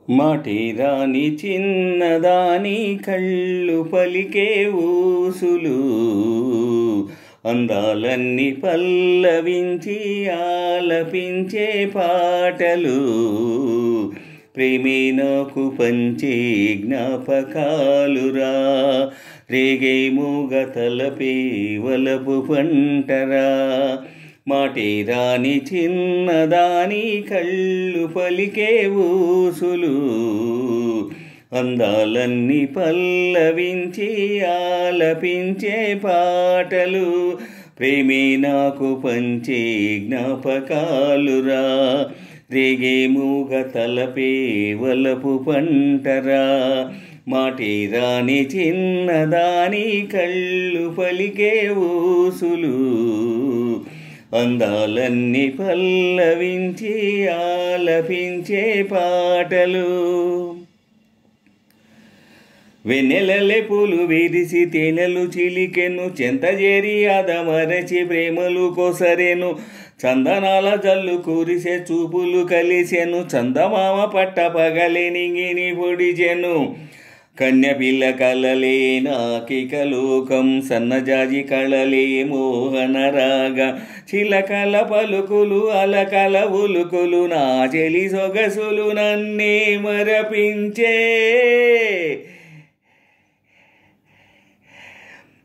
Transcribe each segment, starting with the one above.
మాటిరాని చిన్నదాని కళ్ళు పలికే ఊసులు అందాలన్నీ పల్లవించి ఆలపించే పాటలు ప్రేమే నాకు పంచే జ్ఞాపకాలురా రేగే మూగ తలపే వలపు పంటరా మాటిరాని చిన్నదాని కళ్ళు పలికే ఊసులు అందాలన్నీ పల్లవించి ఆలపించే పాటలు ప్రేమే నాకు పంచే జ్ఞాపకాలురా రేగే మూగ తలపే వలపు పంటరా మాటిరాని చిన్నదాని కళ్ళు పలికే ఊసులు అందాలన్నీ పల్లవించి ఆలపించే పాటలు వెన్నెలలే పూలు విరిసి తేనెలు చిలికెను చెంతజేరి అదమరచి ప్రేమలు కొసరెను చందనాల జల్లు కురిసే చూపులు కలిసెను చందమామ పట్ట పగలే నింగిని పొడిచెను కన్యపిల్ల కలలే నాకిక లోకం సన్నజాజి కళలే మోహనరాగ చిలకల పలుకులు అలకల ఉలుకులు నా చెలి సొగసులు నన్నే మరపించే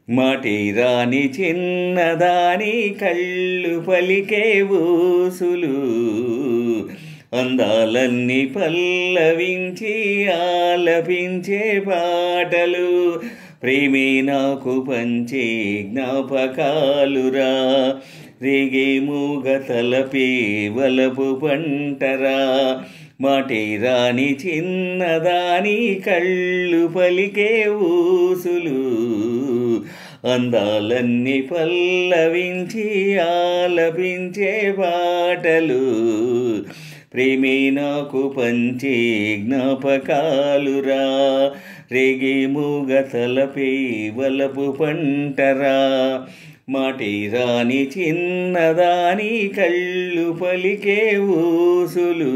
మాటిరాని చిన్నదాని కళ్ళు పలికే ఊసులు అందాలన్నీ పల్లవించి ఆలపించే పాటలు ప్రేమే నాకు పంచే జ్ఞాపకాలురా రేగే మూగ తలపే వలపు పంటరా మాటిరాని చిన్నదాని కళ్ళు పలికే ఊసులు అందాలన్నీ పల్లవించి ఆలపించే పాటలు ప్రేమే నాకు పంచే జ్ఞాపకాలురా రేగే మూగ తలపే వలపు పంటరా మాటిరాని చిన్నదాని కళ్ళు పలికే ఊసులు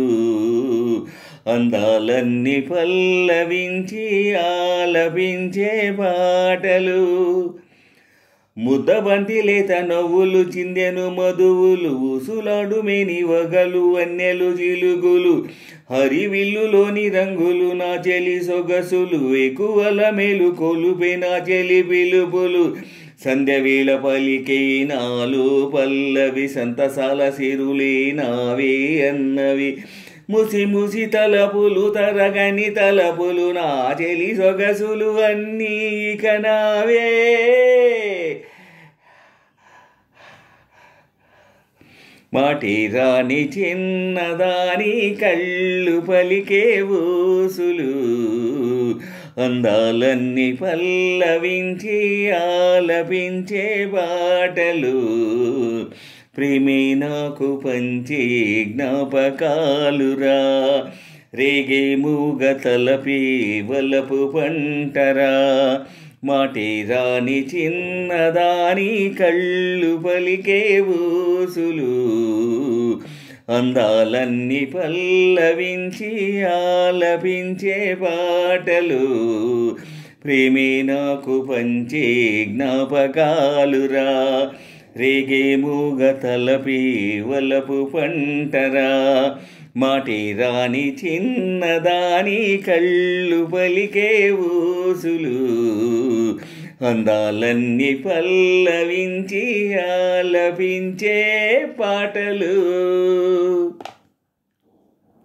అందాలన్నీ పల్లవించి ఆలపించే పాటలు ముద్దబంతి లేత నవ్వులు చిందెను మధువులు ఊసులాడు మేని వగలు వన్నెలు జిలుగులు హరివిల్లులోని రంగులు నా చెలి సొగసులు ఎక్కువల మేలు కొలుపే నా చెలి పిలుపులు సంధ్యవేళ పలికే నాలో పల్లవి సంతసాల సిరులే నావే అన్నవి ముసి ముసి తలపులు తరగని తలపులు నా చెలి సొగసులు అన్నీ ఇక నావే మాటిరాని చిన్నదాని కళ్ళు పలికే ఊసులు అందాలన్నీ పల్లవించి ఆలపించే పాటలు ప్రేమే నాకు పంచే జ్ఞాపకాలురా రేగే మూగ తలపే వలపు పంటరా మాటిరాని చిన్నదాని కళ్ళు పలికే ఊసులు అందాలన్నీ పల్లవించి ఆలపించే పాటలు ప్రేమే నాకు పంచే జ్ఞాపకాలురా రేగే మూగ తలపే వలపు పంటరా మాటిరాని చిన్నదాని కళ్ళు పలికే ఊసులు అందాలన్నీ పల్లవించి ఆలపించే పాటలు